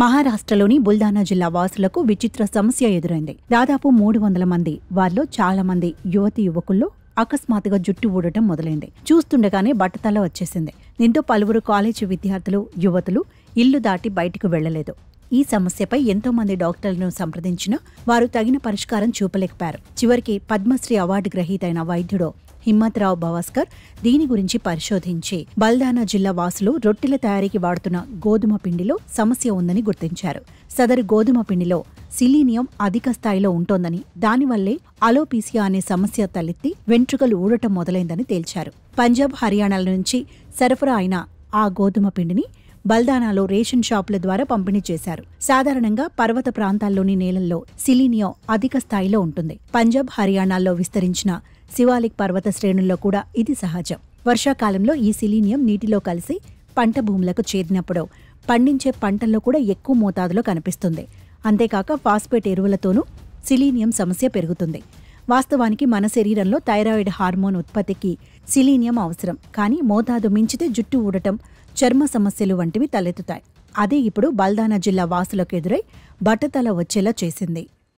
మహారాష్ట్రలోని బుల్దానా జిల్లా వాసులకు విచిత్ర సమస్య ఎదురైంది. దాదాపు 300 మంది, వారిలో చాలా మంది యువతీ యువకుల్లో అకస్మాత్తుగా జుట్టు ఊడటం మొదలైంది. చూస్తుండగానే బట్టతల వచ్చేసింది. దీంతో పలువురు కాలేజీ విద్యార్థులు, యువతులు ఇల్లు దాటి బయటకు వెళ్లలేదు. ఈ సమస్యపై ఎంతో మంది డాక్టర్లను సంప్రదించినా వారు తగిన పరిష్కారం చూపలేకపోయారు. చివరికి పద్మశ్రీ అవార్డు గ్రహీత అయిన వైద్యుడు హిమ్మత్రావు భవాస్కర్ దీని గురించి పరిశోధించి బల్దానా జిల్లా వాసులు రొట్టెల తయారీకి వాడుతున్న గోధుమ పిండిలో సమస్య ఉందని గుర్తించారు. సదరు గోధుమ పిండిలో సిలీనియం అధిక స్థాయిలో ఉంటోందని, దానివల్లే అలోపీసియా అనే సమస్య తలెత్తి వెంట్రుకలు ఊడటం మొదలైందని తేల్చారు. పంజాబ్, హర్యానాల నుంచి సరఫరా అయిన ఆ గోధుమ పిండిని బల్దానాలో రేషన్ షాపుల ద్వారా పంపిణీ చేశారు. సాధారణంగా పర్వత ప్రాంతాల్లోని నేలల్లో సిలీనియం అధిక స్థాయిలో ఉంటుంది. పంజాబ్, హర్యానాల్లో విస్తరించిన శివాలిక్ పర్వత శ్రేణుల్లో కూడా ఇది సహజం. వర్షాకాలంలో ఈ సిలీనియం నీటిలో కలిసి పంట భూములకు చేరినప్పుడు పండించే పంటల్లో కూడా ఎక్కువ మోతాదులో కనిపిస్తుంది. అంతేకాక ఫాస్ఫేట్ ఎరువులతోనూ సిలీనియం సమస్య పెరుగుతుంది. వాస్తవానికి మన శరీరంలో థైరాయిడ్ హార్మోన్ ఉత్పత్తికి సిలీనియం అవసరం. కానీ మోతాదు మించితే జుట్టు ఊడటం, చర్మ సమస్యలు వంటివి తలెత్తుతాయి. అదే ఇప్పుడు బల్దానా జిల్లా వాసులకు ఎదురై బట్టతల వచ్చేలా చేసింది.